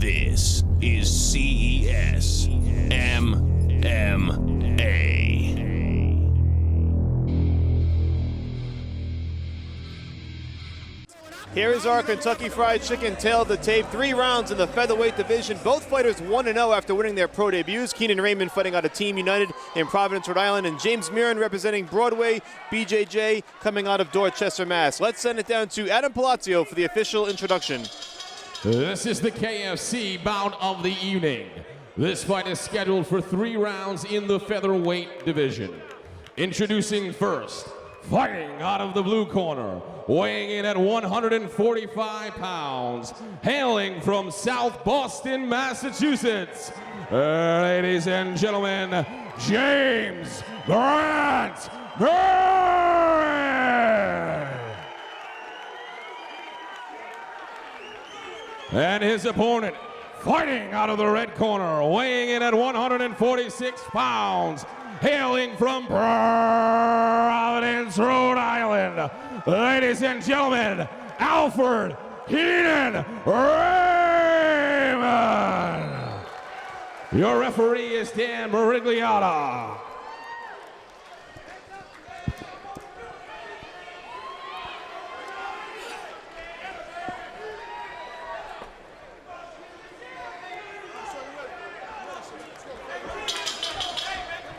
This is CES MMA. Here is our Kentucky Fried Chicken tail of the tape. 3 rounds in the featherweight division. Both fighters 1-0 after winning their pro debuts. Keenan Raymond fighting out of Team United in Providence, Rhode Island, and James MURRIN representing Broadway BJJ coming out of Dorchester, Mass. Let's send it down to Adam Palazzo for the official introduction. This is the KFC bout of the evening. This fight is scheduled for 3 rounds in the featherweight division. Introducing first, fighting out of the blue corner, weighing in at 145 pounds, hailing from South Boston, Massachusetts, ladies and gentlemen, James Grant MURRIN! And his opponent, fighting out of the red corner, weighing in at 146 pounds, hailing from Providence, Rhode Island, ladies and gentlemen, Alfred KEENAN RAYMOND. Your referee is Dan Marigliata.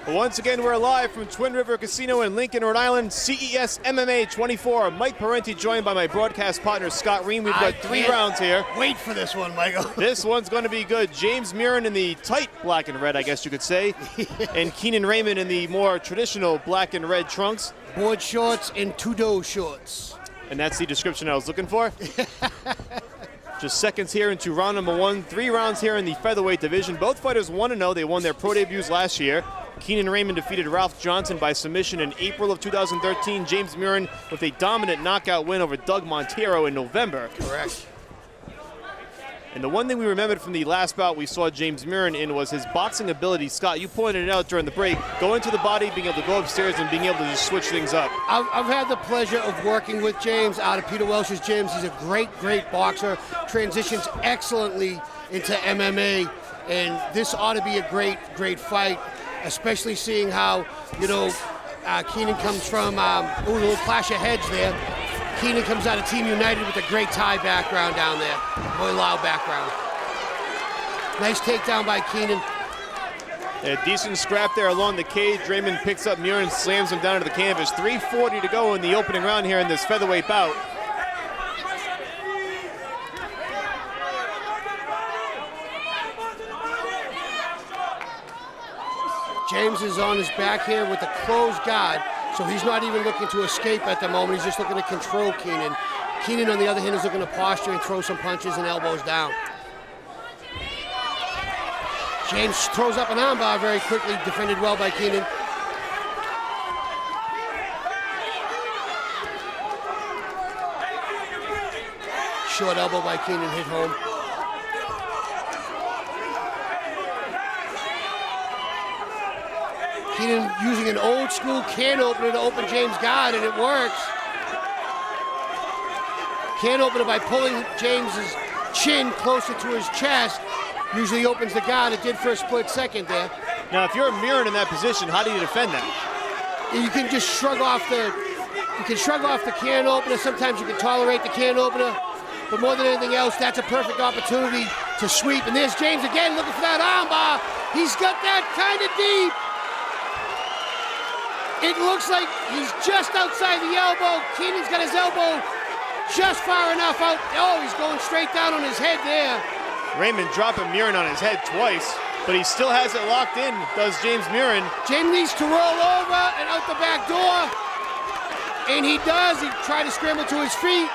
Once again, we're live from Twin River Casino in Lincoln, Rhode Island. CES MMA 24. Mike Parenti joined by my broadcast partner, Scott Ream. We've got 3 rounds here. Wait for this one, Michael. This one's going to be good. James MURRIN in the tight black and red, I guess you could say, and Keenan Raymond in the more traditional black and red trunks. Board shorts and Tudo shorts. And that's the description I was looking for. Just seconds here into round number 1. 3 rounds here in the featherweight division. Both fighters 1-0. They won their pro debuts last year. Keenan Raymond defeated Ralph Johnson by submission in April of 2013. James MURRIN with a dominant knockout win over Doug Montero in November. Correct. And the one thing we remembered from the last bout we saw James MURRIN in was his boxing ability. Scott, you pointed it out during the break. Going to the body, being able to go upstairs, and being able to just switch things up. I've had the pleasure of working with James out of Peter Welch's gyms. He's a great, great boxer. Transitions excellently into MMA. And this ought to be a great, great fight, especially seeing how, Keenan comes from, a little clash of heads there. Keenan comes out of Team United with a great Thai background down there, Muay Lao background. Nice takedown by Keenan. A decent scrap there along the cage. Raymond picks up MURRIN, slams him down to the canvas. 3:40 to go in the opening round here in this featherweight bout. James is on his back here with a closed guard, so he's not even looking to escape at the moment. He's just looking to control Keenan. Keenan, on the other hand, is looking to posture and throw some punches and elbows down. James throws up an armbar very quickly, defended well by Keenan. Short elbow by Keenan, hit home. Keenan using an old school can opener to open James' guard, and it works. Can opener by pulling James's chin closer to his chest. Usually opens the guard. It did for a split second there. Now, if you're MURRIN in that position, how do you defend that? You can just shrug off the can opener. Sometimes you can tolerate the can opener, but more than anything else, that's a perfect opportunity to sweep. And there's James again looking for that armbar. He's got that kind of deep. It looks like he's just outside the elbow. Keenan's got his elbow just far enough out. Oh, he's going straight down on his head there. Raymond dropping MURRIN on his head twice, but he still has it locked in, does James MURRIN. James needs to roll over and out the back door. And he does. He tried to scramble to his feet.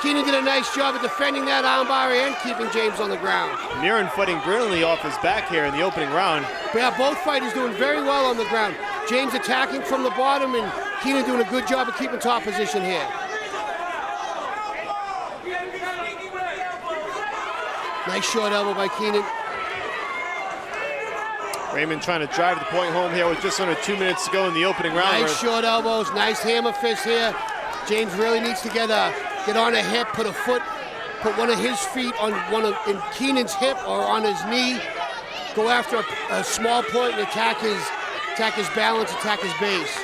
Keenan did a nice job of defending that armbar and keeping James on the ground. MURRIN fighting brilliantly off his back here in the opening round. But yeah, both fighters doing very well on the ground. James attacking from the bottom and Keenan doing a good job of keeping top position here. Nice short elbow by Keenan. Raymond trying to drive the point home here with just under 2 minutes to go in the opening round. Nice short elbows, nice hammer fist here. James really needs to get on a hip, put put one of his feet on in Keenan's hip or on his knee, go after a small point and attack his balance, attack his base.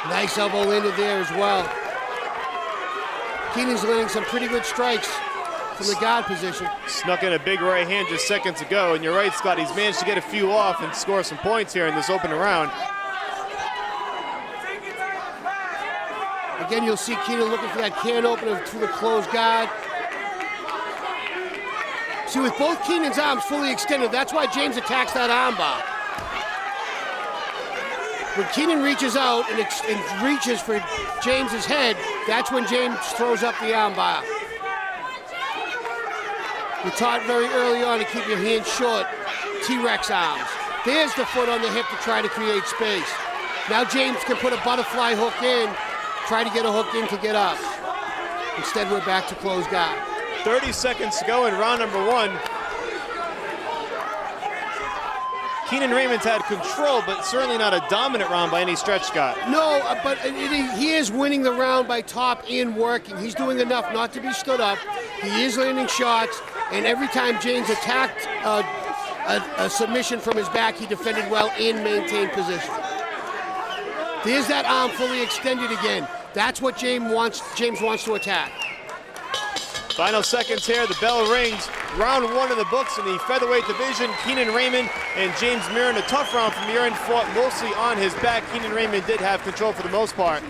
Nice elbow landed there as well. Keenan's landing some pretty good strikes from the guard position. Snuck in a big right hand just seconds ago, and you're right, Scott, he's managed to get a few off and score some points here in this opening round. Again, you'll see Keenan looking for that can opener through the closed guard. See, with both Keenan's arms fully extended, that's why James attacks that armbar. When Keenan reaches out and reaches for James's head, that's when James throws up the armbar. You're taught very early on to keep your hands short, T-Rex arms. There's the foot on the hip to try to create space. Now James can put a butterfly hook in, try to get a hook in to get up. Instead, we're back to closed guard. 30 seconds to go in round number one. Keenan Raymond's had control, but certainly not a dominant round by any stretch, Scott. No, but he is winning the round by top and working. He's doing enough not to be stood up. He is landing shots, and every time James attacked a submission from his back, he defended well and maintained position. There's that arm fully extended again. That's what James wants to attack. Final seconds here, the bell rings. Round one in the books in the featherweight division. Keenan Raymond and James Murrin. A tough round from Murrin, fought mostly on his back. Keenan Raymond did have control for the most part.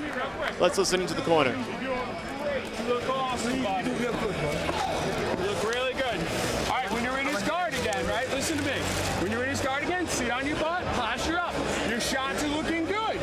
Let's listen into the corner. You look awesome, buddy. You look really good. All right, when you're in his guard again, right? Listen to me. When you're in his guard again, sit on your butt, posture up. Your shots are looking good.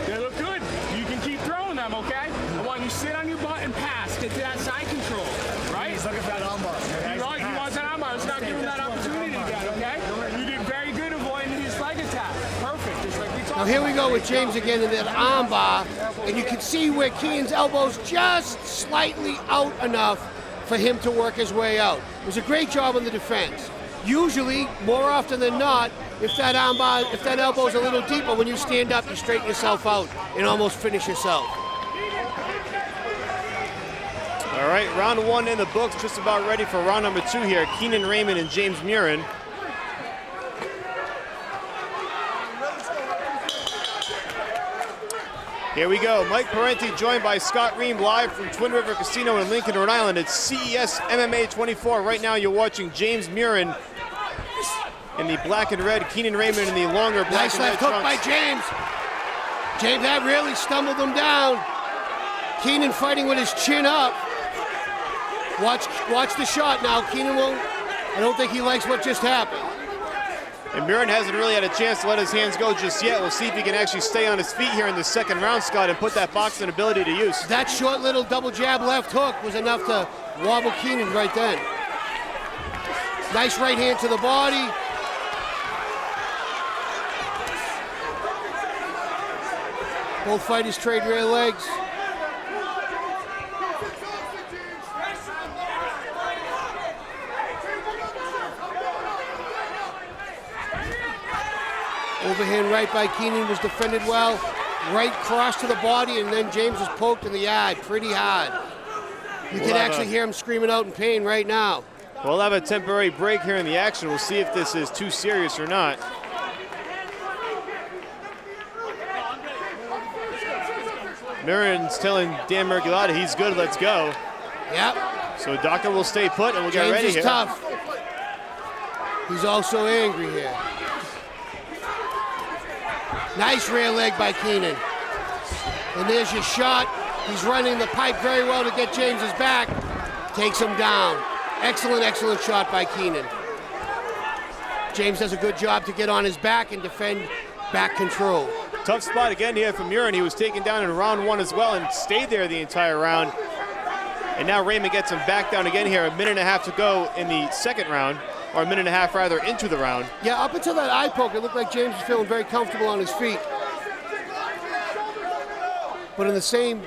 They look good. You can keep throwing them, okay? I want you to sit on your butt and pass. Get to that side control, right? He's looking for that armbar. Right, he wants that armbar. Let's not give him that opportunity again, okay? You did very good avoiding his leg attack. Perfect, just like we talked about. Now here we go with James again in that armbar, and you can see where Keenan's elbow's just slightly out enough for him to work his way out. It was a great job on the defense. Usually, more often than not, if that elbow's a little deeper, when you stand up, you straighten yourself out and almost finish yourself. All right, round one in the books, just about ready for round number two here. Keenan Raymond and James Murrin. Here we go. Mike Parenti joined by Scott Ream live from Twin River Casino in Lincoln, Rhode Island. It's CES MMA 24. Right now you're watching James Murrin in the black and red, Keenan Raymond in the longer black Nice and red left hook by trunks. James. James, that really stumbled him down. Keenan fighting with his chin up. Watch the shot now. Keenan won't, I don't think he likes what just happened. And Murrin hasn't really had a chance to let his hands go just yet. We'll see if he can actually stay on his feet here in the second round, Scott, and put that boxing ability to use. That short little double jab left hook was enough to wobble Keenan right then. Nice right hand to the body. Both fighters trade rear legs. Overhand right by Keenan was defended well. Right cross to the body, and then James was poked in the eye pretty hard. You can actually hear him screaming out in pain right now. We'll have a temporary break here in the action. We'll see if this is too serious or not. Murrin's telling Dan Merculata he's good, let's go. Yep. So doctor will stay put and we'll get James ready is here. tough. He's also angry here. Nice rear leg by Keenan. And there's your shot. He's running the pipe very well to get James's back. Takes him down. Excellent, excellent shot by Keenan. James does a good job to get on his back and defend back control. Tough spot again here from Murrin. He was taken down in round one as well and stayed there the entire round. And now Raymond gets him back down again here. A minute and a half to go in the second round, or a minute and a half rather into the round. Yeah, up until that eye poke, it looked like James was feeling very comfortable on his feet. But in the same,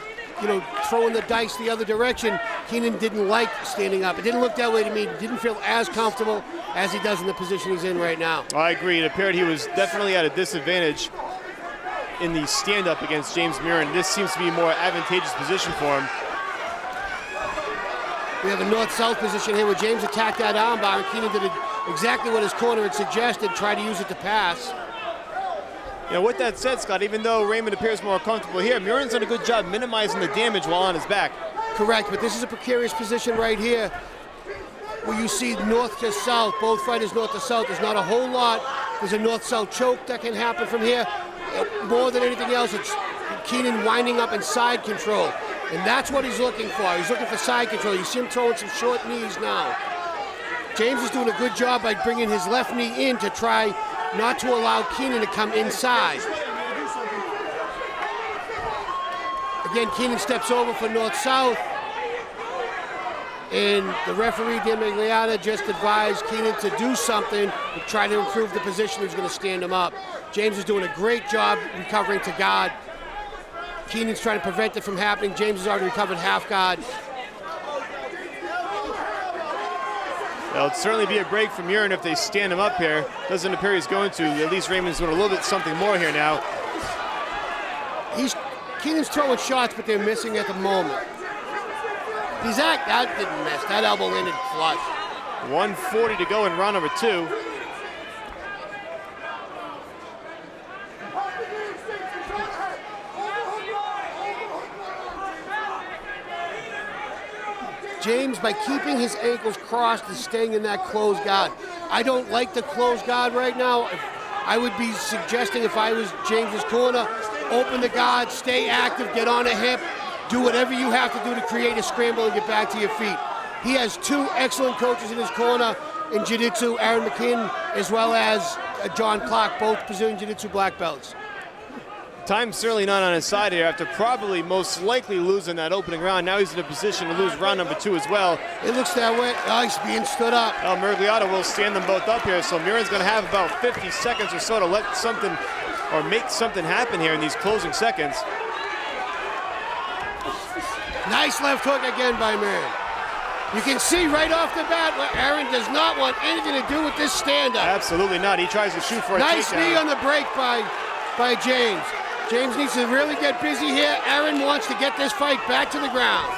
throwing the dice the other direction, Keenan didn't like standing up. It didn't look that way to me. He didn't feel as comfortable as he does in the position he's in right now. I agree. It appeared he was definitely at a disadvantage. in the stand-up against James MURRIN. This seems to be a more advantageous position for him. We have a north-south position here where James attacked that armbar, and Keenan did exactly what his corner had suggested, try to use it to pass. You know, with that said, Scott, even though Raymond appears more comfortable here, MURRIN's done a good job minimizing the damage while on his back. Correct, but this is a precarious position right here where you see north to south, both fighters north to south. There's not a whole lot. There's a north-south choke that can happen from here. More than anything else, it's Keenan winding up in side control. And that's what he's looking for. He's looking for side control. You see him throwing some short knees now. James is doing a good job by bringing his left knee in to try not to allow Keenan to come inside. Again, Keenan steps over for north-south. And the referee, Dan Migliata, just advised Keenan to do something to try to improve the position. He's going to stand him up. James is doing a great job recovering to guard. Keenan's trying to prevent it from happening. James has already recovered half guard. Well, it'd certainly be a break from MURRIN if they stand him up here. Doesn't appear he's going to. At least Raymond's doing a little bit something more here now. Keenan's throwing shots, but they're missing at the moment. That didn't miss. That elbow landed flush. 1:40 to go in round number 2. James, by keeping his ankles crossed, is staying in that closed guard. I don't like the closed guard right now. I would be suggesting, if I was James's corner, open the guard, stay active, get on a hip, do whatever you have to do to create a scramble and get back to your feet. He has 2 excellent coaches in his corner in jiu-jitsu, Aaron McKinn, as well as John Clark, both Brazilian jiu-jitsu black belts. Time's certainly not on his side here after probably most likely losing that opening round. Now he's in a position to lose round number 2 as well. It looks that way. Oh, he's being stood up. Well, Migliata will stand them both up here, so MURRIN's going to have about 50 seconds or so to let something or make something happen here in these closing seconds. Nice left hook again by MURRIN. You can see right off the bat where Aaron does not want anything to do with this stand-up. Absolutely not. He tries to shoot for a nice takedown. knee on the break by James. James needs to really get busy here. Aaron wants to get this fight back to the ground.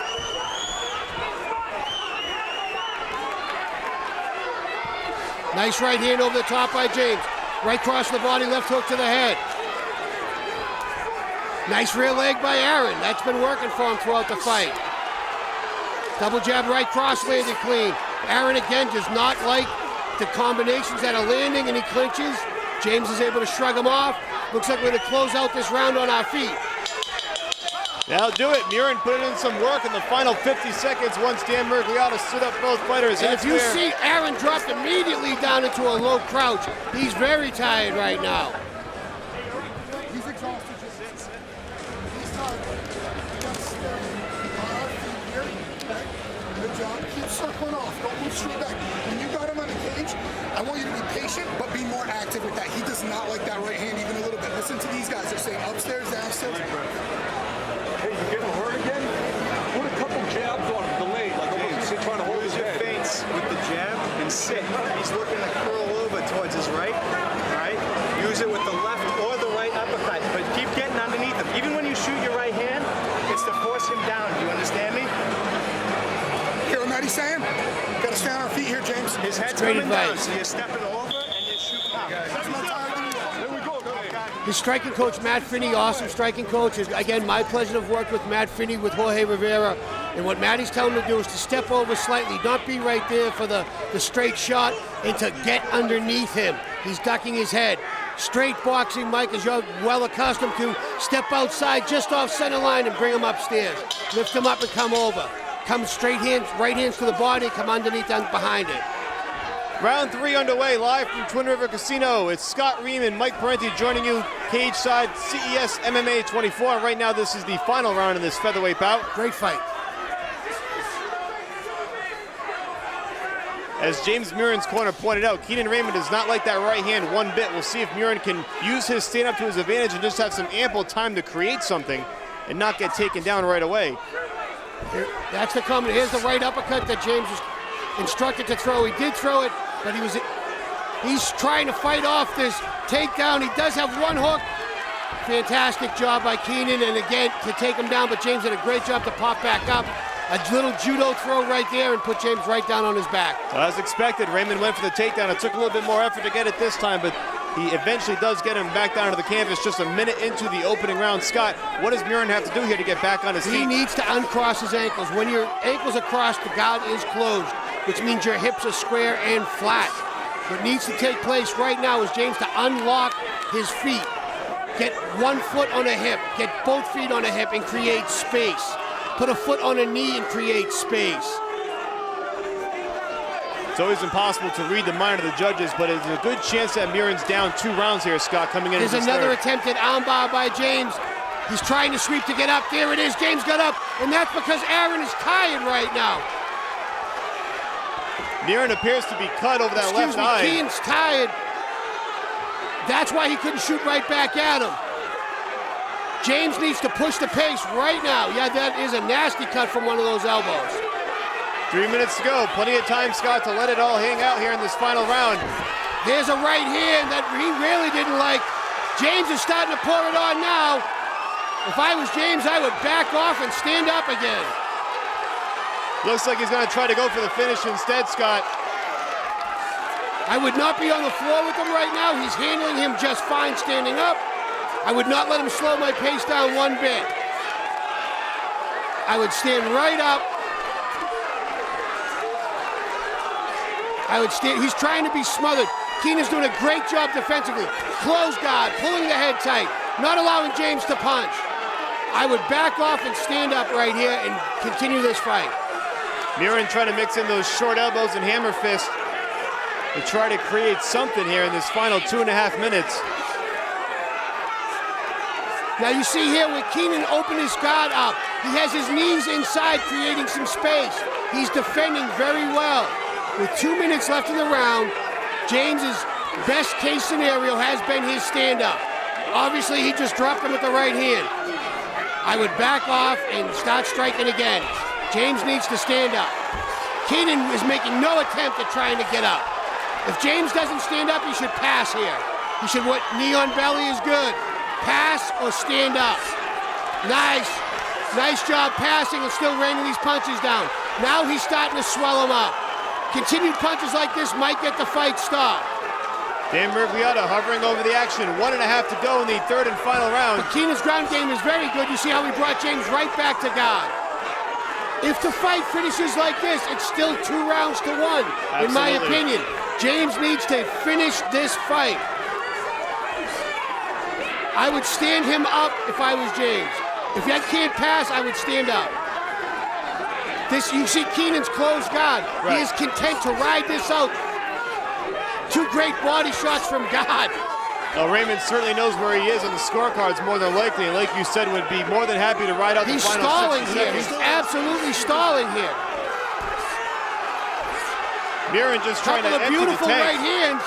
Nice right hand over the top by James. Right cross the body, left hook to the head. Nice rear leg by Aaron. That's been working for him throughout the fight. Double jab, right cross, landed clean. Aaron again does not like the combinations that are landing, and he clinches. James is able to shrug him off. Looks like we're going to close out this round on our feet. That'll do it. MURRIN put in some work in the final 50 seconds once Dan Migliata stood up both fighters. And if you see Aaron dropped immediately down into a low crouch, he's very tired right now. He's exhausted. He's tired. Good job. Keep circling off. Don't move straight back. When you got him on the cage, I want you to be patient, but be more active with that. He does not like that right hand even a little bit. Listen to these guys. They're saying upstairs, downstairs. Hey, you getting hurt again? Put a couple jabs on him, delayed, like James. You're trying to hold his head. Feints with the jab and sit. He's looking to curl over towards his right. All right? Use it with the left or the right uppercut, but keep getting underneath him. Even when you shoot your right hand, it's to force him down. Do you understand me? Hear what Maddie's saying? Got to stay on our feet here, James. His head's coming down, so you're stepping over and you're shooting out. That's not tired than you are. There we go. His striking coach, Matt Finney, awesome striking coach. Again, my pleasure to have worked with Matt Finney, with Jorge Rivera. And what Matty's telling him to do is to step over slightly, not be right there for the straight shot, and to get underneath him. He's ducking his head. Straight boxing, Mike, as you're well accustomed to, step outside just off center line and bring him upstairs. Lift him up and come over. Come straight hands, right hands to the body, come underneath and behind it. Round 3 underway, live from Twin River Casino. It's Scott Ream and Mike Parenti joining you, cage side, CES MMA 24. And right now, this is the final round in this featherweight bout. Great fight. As James MURRIN's corner pointed out, Keenan Raymond does not like that right hand one bit. We'll see if MURRIN can use his stand-up to his advantage and just have some ample time to create something and not get taken down right away. That's the comment. Here's the right uppercut that James was instructed to throw. He did throw it, but he's trying to fight off this takedown. He does have one hook. Fantastic job by Keenan, and again, to take him down, but James did a great job to pop back up. A little judo throw right there and put James right down on his back. Well, as expected, Raymond went for the takedown. It took a little bit more effort to get it this time, but he eventually does get him back down to the canvas just a minute into the opening round. Scott, what does MURRIN have to do here to get back on his feet? He needs to uncross his ankles. When your ankles are crossed, the guard is closed, which means your hips are square and flat. What needs to take place right now is James to unlock his feet. Get one foot on a hip, get both feet on a hip and create space. Put a foot on a knee and create space. It's always impossible to read the mind of the judges, but it's a good chance that MURRIN's down 2 rounds here, Scott, coming in. There's another attempted armbar by James. He's trying to sweep to get up. There it is. James got up, and that's because Aaron is tired right now. MURRIN appears to be cut over that left eye. Keenan's tired. That's why he couldn't shoot right back at him. James needs to push the pace right now. Yeah, that is a nasty cut from one of those elbows. 3 minutes to go. Plenty of time, Scott, to let it all hang out here in this final round. There's a right hand that he really didn't like. James is starting to pour it on now. If I was James, I would back off and stand up again. Looks like he's going to try to go for the finish instead, Scott. I would not be on the floor with him right now. He's handling him just fine standing up. I would not let him slow my pace down one bit. I would stand right up. He's trying to be smothered. Keenan's doing a great job defensively. Close guard, pulling the head tight, not allowing James to punch. I would back off and stand up right here and continue this fight. MURRIN trying to mix in those short elbows and hammer fists to try to create something here in this final 2.5 minutes. Now you see here when Keenan opened his guard up, he has his knees inside creating some space. He's defending very well. With 2 minutes left in the round, James's best case scenario has been his stand-up. Obviously he just dropped him with the right hand. I would back off and start striking again. James needs to stand up. Keenan is making no attempt at trying to get up. If James doesn't stand up, he should pass here. He should, knee on belly is good. Pass or stand up. Nice. Nice job passing and still raining these punches down. Now he's starting to swell him up. Continued punches like this might get the fight stopped. Dan Murrigliotta hovering over the action. 1.5 to go in the third and final round. But Keenan's ground game is very good. You see how he brought James right back to guard. If the fight finishes like this, it's still 2 rounds to 1, Absolutely. in my opinion. James needs to finish this fight. I would stand him up if I was James. If I can't pass, I would stand up. You see Keenan's closed guard. Right. He is content to ride this out. 2 great body shots from God. Well, Raymond certainly knows where he is on the scorecards more than likely, and like you said, would be more than happy to ride out the final 60 stalling here. seconds. He's absolutely stalling here. MURRIN just trying to empty the beautiful tank. right hands.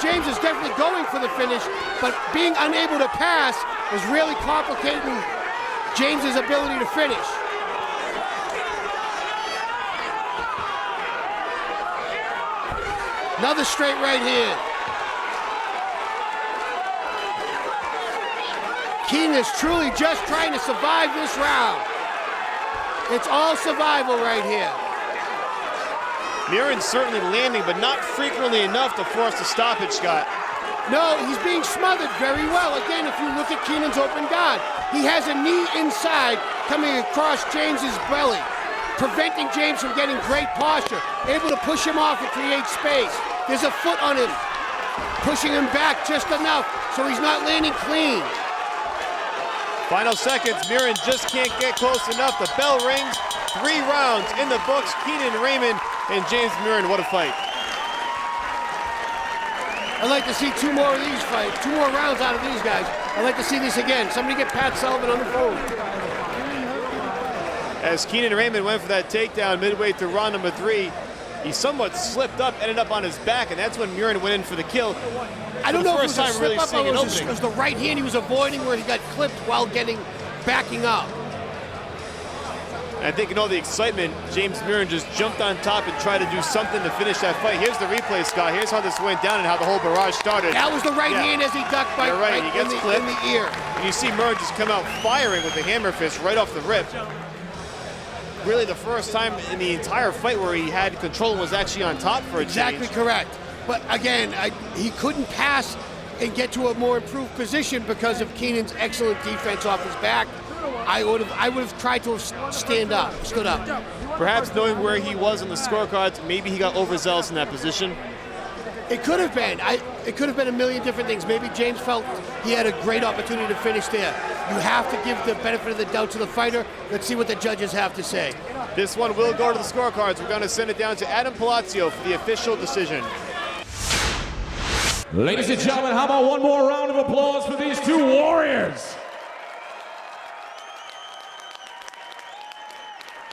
James is definitely going for the finish, but being unable to pass is really complicating James's ability to finish. Another straight right hand. Keenan is truly just trying to survive this round. It's all survival right here. MURRIN certainly landing, but not frequently enough to force a stoppage, Scott. No, he's being smothered very well. Again, if you look at Keenan's open guard, he has a knee inside coming across James's belly, preventing James from getting great posture, able to push him off and create space. There's a foot on him, pushing him back just enough so he's not landing clean. Final seconds, MURRIN just can't get close enough. The bell rings, 3 rounds in the books. Keenan Raymond and James MURRIN, what a fight. I'd like to see 2 more of these fights, 2 more rounds out of these guys. I'd like to see this again. Somebody get Pat Sullivan on the phone. As Keenan Raymond went for that takedown midway through round number 3, he somewhat slipped up, ended up on his back, and that's when MURRIN went in for the kill. I don't know if it was a really slip up seeing or an it opening. was the right hand he was avoiding where he got clipped while backing up. I think in all the excitement, James MURRIN just jumped on top and tried to do something to finish that fight. Here's the replay, Scott. Here's how this went down and how the whole barrage started. That was the right hand as he ducked by You're right. He gets clipped in the ear. And you see MURRIN just come out firing with the hammer fist right off the rip. Really the first time in the entire fight where he had control and was actually on top for a Exactly change. correct. But again, he couldn't pass and get to a more improved position because of Keenan's excellent defense off his back. I would have tried to have stood up. Perhaps knowing where he was on the scorecards, maybe he got overzealous in that position. It could have been. It could have been a million different things. Maybe James felt he had a great opportunity to finish there. You have to give the benefit of the doubt to the fighter. Let's see what the judges have to say. This one will go to the scorecards. We're going to send it down to Adam Palazzo for the official decision. Ladies and gentlemen, how about one more round of applause for these two warriors?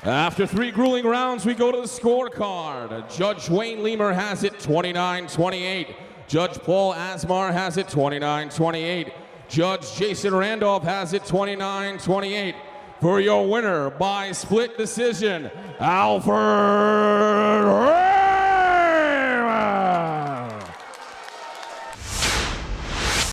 After 3 grueling rounds, we go to the scorecard. Judge Wayne Leamer has it 29-28. Judge Paul Asmar has it 29-28. Judge Jason Randolph has it 29-28. For your winner by split decision, Alfred